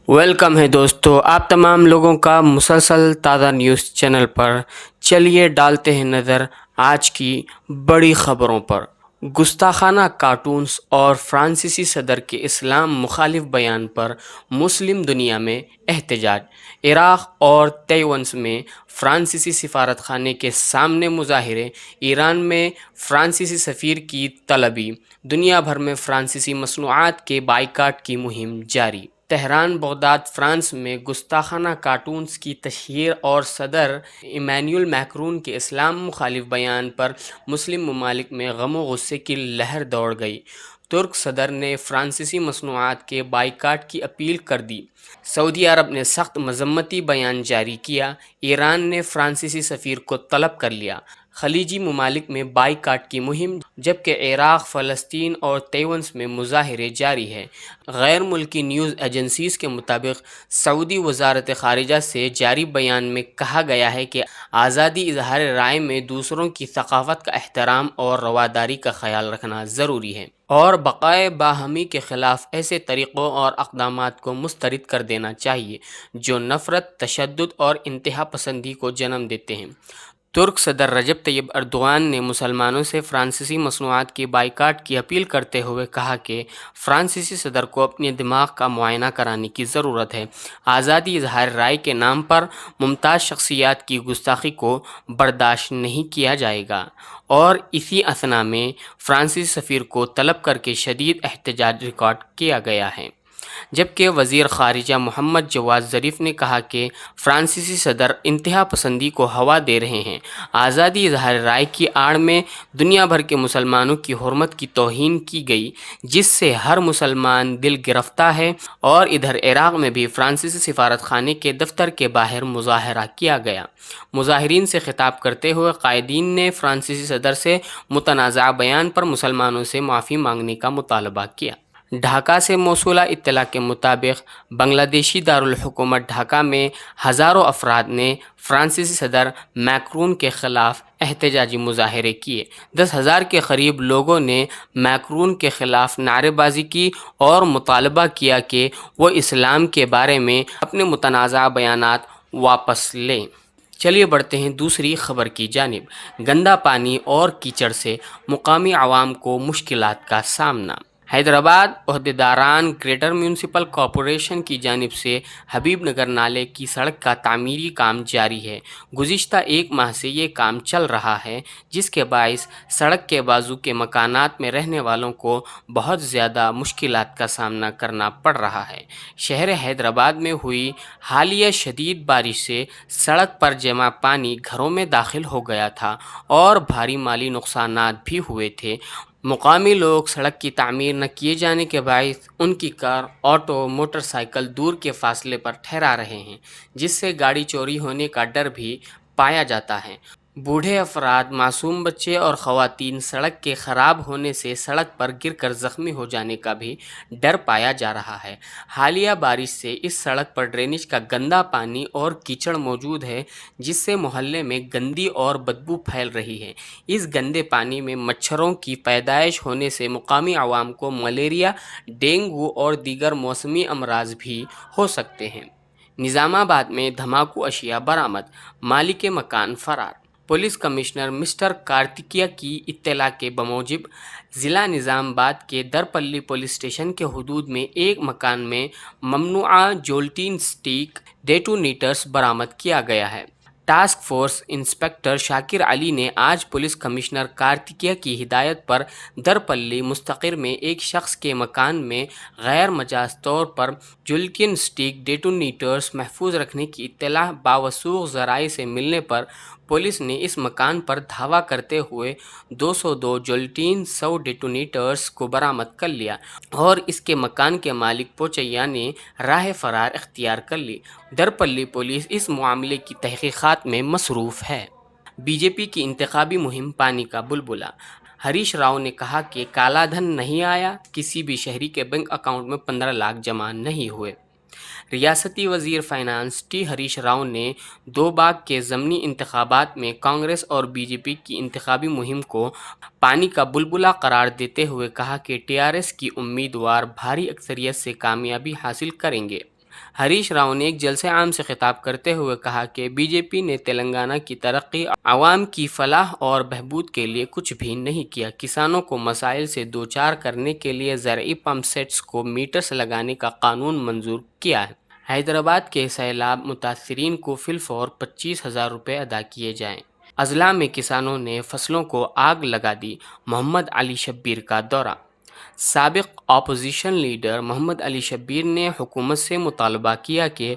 Welcome है दोस्तों, आप तमाम लोगों का मुसलसल ताज़ा न्यूज़ चैनल पर। चलिए डालते हैं नज़र आज की बड़ी ख़बरों पर। गुस्ताखाना कार्टून्स और फ्रांसीसी सदर के इस्लाम मुखालिफ बयान पर मुस्लिम दुनिया में एहतजाज। इराक़ और तैवान में फ्रांसीसी सिफारत खाने के सामने मुजाहिरे। ईरान में फ्रांसीसी सफ़ीर की तलबी। दुनिया भर में फ्रांसीसी मसनूआत के बाइकाट की मुहिम जारी। तेहरान बगदाद फ्रांस में गुस्ताखाना कार्टून्स की तशहीर और सदर इमैनुअल मैक्रोन के इस्लाम मुखालिफ बयान पर मुस्लिम ममालिक में गम व गुस्से की लहर दौड़ गई। तुर्क सदर ने फ्रांसीसी मसनूआत के बाइकाट की अपील कर दी। सऊदी अरब ने सख्त मजम्मती बयान जारी किया। ईरान ने फ्रांसीसी सफ़ीर को तलब कर लिया। खलीजी ममालिक में बाइकाट की मुहिम, जबकि इराक़, फ़लस्तीन और तैवान में मुजाहिरे जारी है। गैर मुल्की न्यूज़ एजेंसीज़ के मुताबिक सऊदी वज़ारत ख़ारिजा से जारी बयान में कहा गया है कि आज़ादी इज़हार राय में दूसरों की सक़ाफ़त का एहतराम और रवादारी का ख़याल रखना ज़रूरी है, और बक़ाए बाहमी के ख़िलाफ़ ऐसे तरीक़ों और अक़दामात को मुस्तरद कर देना चाहिए जो नफ़रत, तशद्दुद और इंतहा पसंदी को जन्म देते हैं। तुर्क सदर रजब तैयब अर्दोग़ान ने मुसलमानों से फ्रांसीसी मसनूआत की बाइकाट की अपील करते हुए कहा कि फ्रांसीसी सदर को अपने दिमाग का मुआयना कराने की ज़रूरत है। आज़ादी इज़हार राय के नाम पर मुमताज़ शख्सियात की गुस्ताखी को बर्दाश्त नहीं किया जाएगा, और इसी असना में फ्रांसीसी सफ़ीर को तलब करके शदीद एहतजाज रिकॉर्ड किया गया है। जबकि वज़ीर ख़ारिजा मोहम्मद जवाद ज़रीफ़ ने कहा कि फ्रांसीसी सदर इंतहा पसंदी को हवा दे रहे हैं। आज़ादी इज़हार राय की आड़ में दुनिया भर के मुसलमानों की हुर्मत की तौहीन की गई, जिससे हर मुसलमान दिल गिरफ्ता है। और इधर इराक़ में भी फ्रांसीसी सिफारत खाने के दफ्तर के बाहर मुजाहरा किया गया। मुजाहिरीन से खिताब करते हुए कायदीन ने फ्रांसीसी सदर से मुतनाज़ा बयान पर मुसलमानों से माफ़ी मांगने का मुतालबा किया। ढाका से मौसूला इत्तला के मुताबिक बांग्लादेशी दारुल हुकूमत ढाका में हज़ारों अफराद ने फ्रांसीसी सदर मैक्रोन के ख़िलाफ़ एहतजाजी मुजाहरे किए। 10,000 के करीब लोगों ने मैक्रोन के ख़िलाफ़ नारेबाजी की और मुतालबा किया कि वो इस्लाम के बारे में अपने मुतनाज़ा बयानात वापस लें। चलिए बढ़ते हैं दूसरी खबर की जानिब। गंदा पानी और कीचड़ से मुकामी आवाम को मुश्किलात का सामना। हैदराबाद ओहदेदारान ग्रेटर म्यूनसिपल कॉरपोरेशन की जानिब से हबीब नगर नाले की सड़क का तामीरी काम जारी है। गुज़िश्ता एक माह से ये काम चल रहा है, जिसके बाइस सड़क के बाजू के मकानात में रहने वालों को बहुत ज़्यादा मुश्किलात का सामना करना पड़ रहा है। शहर हैदराबाद में हुई हालिया शदीद बारिश से सड़क पर जमा पानी घरों में दाखिल हो गया था और भारी माली नुकसानात भी हुए थे। मुकामी लोग सड़क की तामीर न किए जाने के बाइस उनकी कार, ऑटो, मोटरसाइकिल दूर के फासले पर ठहरा रहे हैं, जिससे गाड़ी चोरी होने का डर भी पाया जाता है। बूढ़े अफराद, मासूम बच्चे और ख़वातीन सड़क के ख़राब होने से सड़क पर गिरकर ज़ख्मी हो जाने का भी डर पाया जा रहा है। हालिया बारिश से इस सड़क पर ड्रेनेज का गंदा पानी और कीचड़ मौजूद है, जिससे मोहल्ले में गंदी और बदबू फैल रही है। इस गंदे पानी में मच्छरों की पैदाइश होने से मुकामी आवाम को मलेरिया, डेंगू और दीगर मौसमी अमराज भी हो सकते हैं। निज़ामाबाद में धमाकू अशिया बरामद, मालिक मकान फरार। पुलिस कमिश्नर मिस्टर कार्तिकिया की इत्तला के बमूजिब ज़िला निज़ामाबाद के दरपल्ली पुलिस स्टेशन के हदूद में एक मकान में ममनुआ जोल्टीन स्टिक डेटोनेटर्स बरामद किया गया है। Task force inspector Shakir Ali ने आज पुलिस कमिश्नर कार्तिकिया की हिदायत पर दरपल्ली मुस्तकिर में एक शख्स के मकान में गैर मजाज तौर पर जुल्किन स्टिक डेटोनेटर्स महफूज रखने की इत्तला बावसूख ज़राए से मिलने पर पुलिस ने इस मकान पर धावा करते हुए 202 जोल्टीन 100 डेटोनेटर्स को बरामद कर लिया, और इसके मकान के मालिक पोचैया ने राह फरार इख्तियार कर ली। दरपल्ली पुलिस इस मामले की तहकीकात में मसरूफ़ है। बीजेपी की इंतखाबी मुहिम पानी का बुलबुला। हरीश राव ने कहा कि काला धन नहीं आया, किसी भी शहरी के बैंक अकाउंट में 15 लाख जमा नहीं हुए। रियासती वज़ीर फ़ाइनेंस टी हरीश राव ने दो बाग के ज़मनी इंतखाबात में कांग्रेस और बीजेपी की इंतखाबी मुहिम को पानी का बुलबुला करार देते हुए कहा कि टीआरएस की उम्मीदवार भारी अक्सरियत से कामयाबी हासिल करेंगे। ہریش راؤ نے ایک جلسہ عام سے خطاب کرتے ہوئے کہا کہ بی جے پی نے تلنگانہ کی ترقی، عوام کی فلاح اور بہبود کے لیے کچھ بھی نہیں کیا۔ کسانوں کو مسائل سے دوچار کرنے کے لیے زرعی پمپ سیٹس کو میٹرز لگانے کا قانون منظور کیا ہے۔ حیدرآباد کے سیلاب متاثرین کو فی الفور 25,000 روپے ادا کیے جائیں۔ اضلاع میں کسانوں نے فصلوں کو آگ لگا دی، محمد علی شبیر کا دورہ۔ سابق اپوزیشن لیڈر محمد علی شبیر نے حکومت سے مطالبہ کیا کہ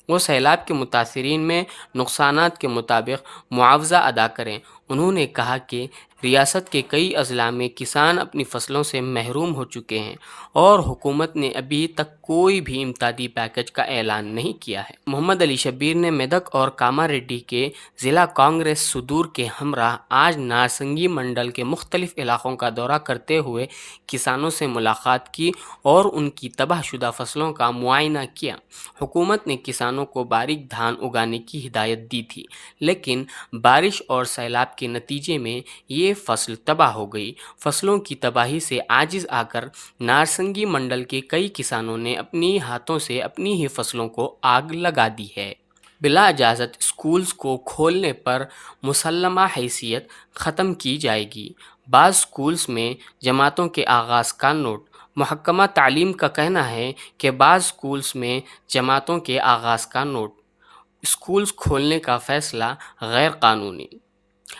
وہ سیلاب کے متاثرین میں نقصانات کے مطابق معاوضہ ادا کریں۔ انہوں نے کہا کہ ریاست کے کئی اضلاع میں کسان اپنی فصلوں سے محروم ہو چکے ہیں اور حکومت نے ابھی تک کوئی بھی امدادی پیکج کا اعلان نہیں کیا ہے۔ محمد علی شبیر نے میدک اور کاماریڈی کے ضلع کانگریس صدور کے ہمراہ آج نارسنگی منڈل کے مختلف علاقوں کا دورہ کرتے ہوئے کسانوں سے ملاقات کی اور ان کی تباہ شدہ فصلوں کا معائنہ کیا۔ حکومت نے کسانوں کو باریک دھان اگانے کی ہدایت دی تھی، لیکن بارش اور سیلاب کے نتیجے میں یہ فصل تباہ ہو گئی۔ فصلوں کی تباہی سے عاجز آ کر نارسنگی منڈل کے کئی کسانوں نے اپنی ہاتھوں سے اپنی ہی فصلوں کو آگ لگا دی ہے۔ بلا اجازت اسکولز کو کھولنے پر مسلمہ حیثیت ختم کی جائے گی۔ بعض اسکولز میں جماعتوں کے آغاز کا نوٹ۔ محکمہ تعلیم کا کہنا ہے کہ بعض اسکولز میں جماعتوں کے آغاز کا نوٹ۔ اسکولز کھولنے کا فیصلہ غیر قانونی۔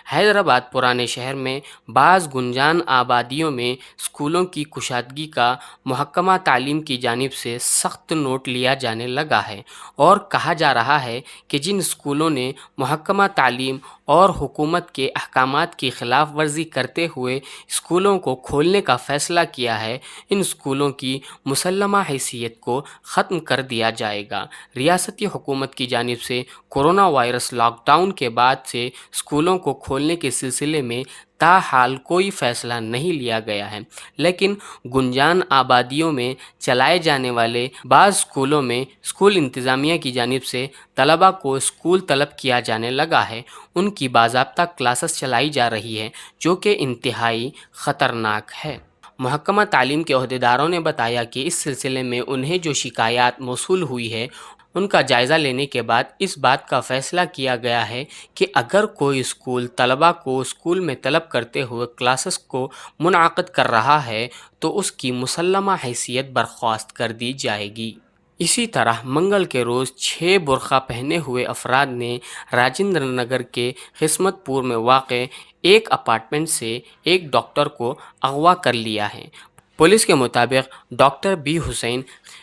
حیدرآباد پرانے شہر میں بعض گنجان آبادیوں میں اسکولوں کی کشادگی کا محکمہ تعلیم کی جانب سے سخت نوٹ لیا جانے لگا ہے اور کہا جا رہا ہے کہ جن اسکولوں نے محکمہ تعلیم اور حکومت کے احکامات کی خلاف ورزی کرتے ہوئے اسکولوں کو کھولنے کا فیصلہ کیا ہے، ان اسکولوں کی مسلمہ حیثیت کو ختم کر دیا جائے گا۔ ریاستی حکومت کی جانب سے کورونا وائرس لاک ڈاؤن کے بعد سے اسکولوں کو کھولنے کے سلسلے میں تاحال کوئی فیصلہ نہیں لیا گیا ہے، لیکن گنجان آبادیوں میں چلائے جانے والے بعض اسکولوں میں اسکول انتظامیہ کی جانب سے طلباء کو اسکول طلب کیا جانے لگا ہے۔ ان کی باضابطہ کلاسز چلائی جا رہی ہے، جو کہ انتہائی خطرناک ہے۔ محکمہ تعلیم کے عہدیداروں نے بتایا کہ اس سلسلے میں انہیں جو شکایات موصول ہوئی ہے ان کا جائزہ لینے کے بعد اس بات کا فیصلہ کیا گیا ہے کہ اگر کوئی اسکول طلباء کو اسکول میں طلب کرتے ہوئے کلاسز کو منعقد کر رہا ہے تو اس کی مسلمہ حیثیت برخاست کر دی جائے گی۔ اسی طرح منگل کے روز 6 برقع پہنے ہوئے افراد نے راجندر نگر کے قسمت پور میں واقع ایک اپارٹمنٹ سے ایک ڈاکٹر کو اغوا کر لیا ہے۔ پولیس کے مطابق ڈاکٹر بی حسین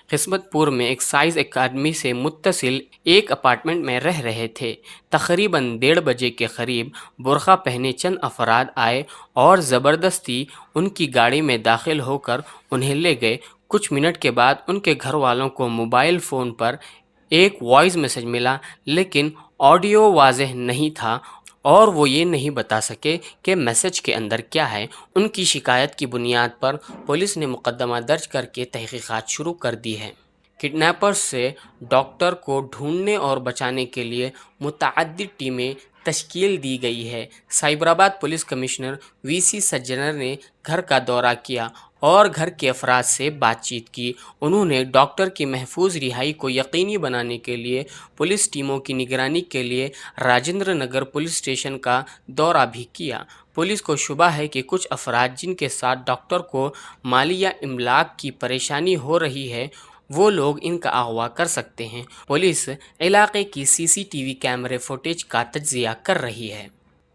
قسمت پور میں ایکسائز اکیڈمی سے متصل ایک اپارٹمنٹ میں رہ رہے تھے۔ تقریباً 1:30 بجے کے قریب برقع پہنے چند افراد آئے اور زبردستی ان کی گاڑی میں داخل ہو کر انہیں لے گئے۔ کچھ منٹ کے بعد ان کے گھر والوں کو موبائل فون پر ایک وائس میسج ملا، لیکن آڈیو واضح نہیں تھا اور وہ یہ نہیں بتا سکے کہ میسج کے اندر کیا ہے۔ ان کی شکایت کی بنیاد پر پولیس نے مقدمہ درج کر کے تحقیقات شروع کر دی ہے۔ کڈنیپرز سے ڈاکٹر کو ڈھونڈنے اور بچانے کے لیے متعدد ٹیمیں تشکیل دی گئی ہے۔ سائبرآباد پولیس کمشنر وی سی سجنر نے گھر کا دورہ کیا اور گھر کے افراد سے بات چیت کی۔ انہوں نے ڈاکٹر کی محفوظ رہائی کو یقینی بنانے کے لیے پولیس ٹیموں کی نگرانی کے لیے راجندر نگر پولیس اسٹیشن کا دورہ بھی کیا۔ پولیس کو شبہ ہے کہ کچھ افراد جن کے ساتھ ڈاکٹر کو مالی یا املاک کی پریشانی ہو رہی ہے وہ لوگ ان کا اغوا کر سکتے ہیں۔ پولیس علاقے کی CCTV کیمرے فوٹیج کا تجزیہ کر رہی ہے۔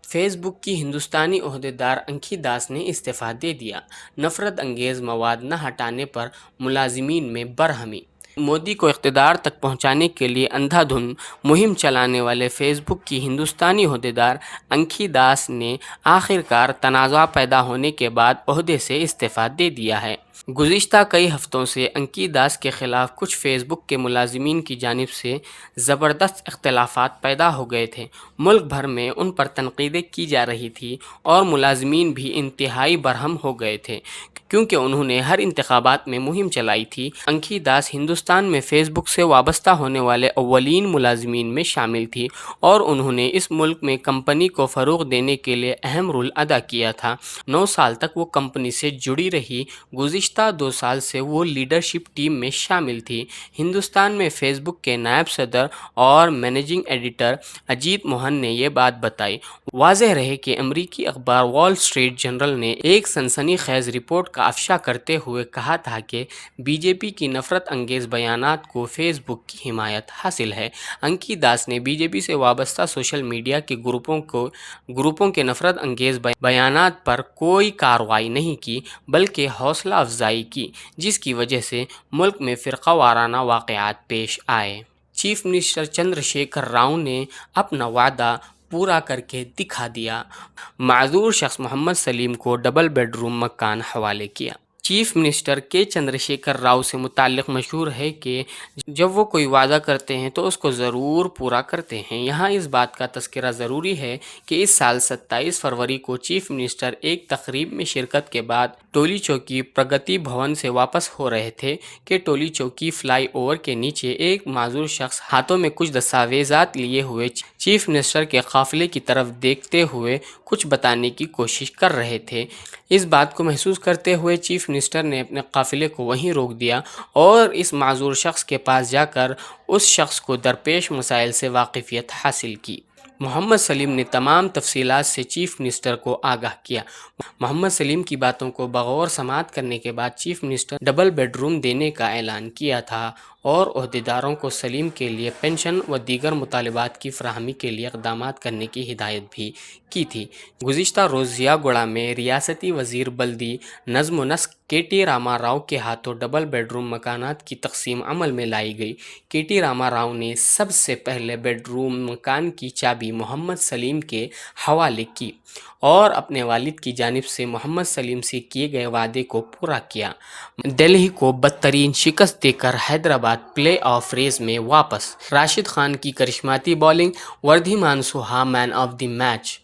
فیس بک کی ہندوستانی عہدیدار انکھی داس نے استعفیٰ دے دیا۔ نفرت انگیز مواد نہ ہٹانے پر ملازمین میں برہمی۔ مودی کو اقتدار تک پہنچانے کے لیے اندھا دھند مہم چلانے والے فیس بک کی ہندوستانی عہدیدار انکھی داس نے آخرکار تنازع پیدا ہونے کے بعد عہدے سے استعفیٰ دے دیا ہے۔ گزشتہ کئی ہفتوں سے انکھی داس کے خلاف کچھ فیس بک کے ملازمین کی جانب سے زبردست اختلافات پیدا ہو گئے تھے۔ ملک بھر میں ان پر تنقیدیں کی جا رہی تھیں اور ملازمین بھی انتہائی برہم ہو گئے تھے کیونکہ انہوں نے ہر انتخابات میں مہم چلائی تھی۔ انکھی داس ہندوستان میں فیس بک سے وابستہ ہونے والے اولین ملازمین میں شامل تھی اور انہوں نے اس ملک میں کمپنی کو فروغ دینے کے لیے اہم رول ادا کیا تھا۔ 9 سال تک وہ کمپنی سے جڑی رہی۔ گزشتہ गुज़िश्ता 2 साल से वो लीडरशिप टीम में शामिल थी। हिंदुस्तान में फेसबुक के नायब सदर और मैनेजिंग एडिटर अजीत मोहन ने ये बात बताई। वाज़ेह रहे कि अमरीकी अखबार वॉल स्ट्रीट जर्नल ने एक सनसनीखेज़ रिपोर्ट का अफ़शा करते हुए कहा था कि बीजेपी की नफ़रत अंगेज़ बयानात को फेसबुक की हिमायत हासिल है। अंकी दास ने बीजेपी से वाबस्ता सोशल मीडिया के ग्रुपों के नफ़रत अंगेज़ बयानात पर कोई कार्रवाई नहीं की, बल्कि हौसला अफजाई की, जिसकी वजह से मुल्क में फ़िरका वाराना वाक़यात पेश आए। चीफ मिनिस्टर चंद्रशेखर राव ने अपना वादा पूरा करके दिखा दिया। माजूर शख्स मोहम्मद सलीम को डबल बेडरूम मकान हवाले किया। चीफ मिनिस्टर के चंद्रशेखर राव से मुताल्लिक़ मशहूर है कि जब वो कोई वादा करते हैं तो उसको ज़रूर पूरा करते हैं। यहाँ इस बात का तज़किरा ज़रूरी है कि इस साल 27 फरवरी को चीफ मिनिस्टर एक तकरीब में शिरकत के बाद टोली चौकी प्रगति भवन से वापस हो रहे थे कि टोली चौकी फ्लाई ओवर के नीचे एक माजूर शख्स हाथों में कुछ दस्तावेज़ात लिए हुए चीफ मिनिस्टर के काफ़िले की तरफ देखते हुए कुछ बताने की कोशिश कर रहे थे। इस बात को महसूस करते हुए चीफ मिनिस्टर ने अपने काफ़िले को वहीं रोक दिया और इस माजूर शख्स के पास जाकर उस शख्स को दरपेश मसाइल से वाकिफ़ियत हासिल की। मोहम्मद सलीम ने तमाम तफसीलात से चीफ मिनिस्टर को आगाह किया। मोहम्मद सलीम की बातों को बगौर समाअत करने के बाद चीफ मिनिस्टर डबल बेडरूम देने का ऐलान किया था और ओहदेदारों को सलीम के लिए पेंशन व दीगर मुतालबात की फराहमी के लिए इक़दाम करने की हिदायत भी की थी। गुज़िश्ता रोज़ ज़ियागुड़ा में रियासती वज़ीर बल्दी नज़्म व नस्क के.टी. रामा राव के हाथों डबल बेडरूम मकानात की तकसीम अमल में लाई गई। के.टी. रामा राव ने सबसे पहले बेडरूम मकान की चाबी मोहम्मद सलीम के हवाले की और अपने वालिद की जानिब से मोहम्मद सलीम से किए गए वादे को पूरा किया। दिल्ली को बदतरीन शिकस्त देकर हैदराबाद प्ले ऑफ रेस में वापस। राशिद खान की करिश्माती bowling, Wriddhiman Saha man of the match.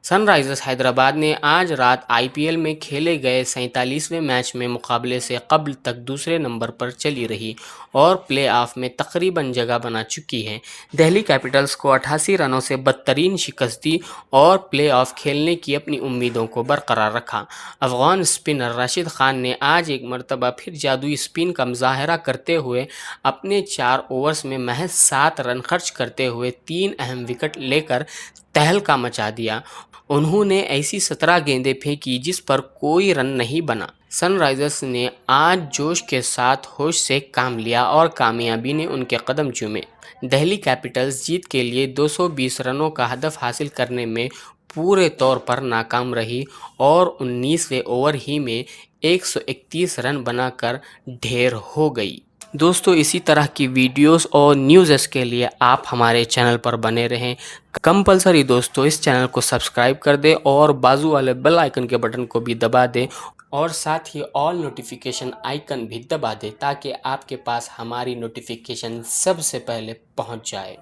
Sunrisers Hyderabad ने आज रात आईपीएल में खेले गए 47वें मैच में मुकाबले से कबल तक दूसरे नंबर पर चली रही और प्ले ऑफ में तकरीबन जगह बना चुकी है। दिल्ली कैपिटल्स को 88 रनों से बदतरीन शिकस्त दी और प्ले ऑफ खेलने की अपनी उम्मीदों को बरकरार रखा। अफगान स्पिनर राशिद खान ने आज एक मरतबा फिर जादुई स्पिन का मुजाहरा करते हुए अपने 4 ओवर्स में महज 7 रन खर्च करते हुए 3 अहम विकेट लेकर तहलका मचा दिया। उन्होंने ऐसी 17 गेंदें फेंकी जिस पर कोई रन नहीं बना। सनराइजर्स ने आज जोश के साथ होश से काम लिया और कामयाबी ने उनके कदम चूमे। दिल्ली कैपिटल्स जीत के लिए 220 रनों का हदफ हासिल करने में पूरे तौर पर नाकाम रही और 19वें ओवर ही में 131 रन बनाकर ढेर हो गई। दोस्तों, इसी तरह की वीडियोस और न्यूज़ के लिए आप हमारे चैनल पर बने रहें। कंपलसरी दोस्तों, इस चैनल को सब्सक्राइब कर दें और बाजू वाले बेल आइकन के बटन को भी दबा दें और साथ ही ऑल नोटिफिकेशन आइकन भी दबा दें ताकि आपके पास हमारी नोटिफिकेशन सबसे पहले पहुंच जाए।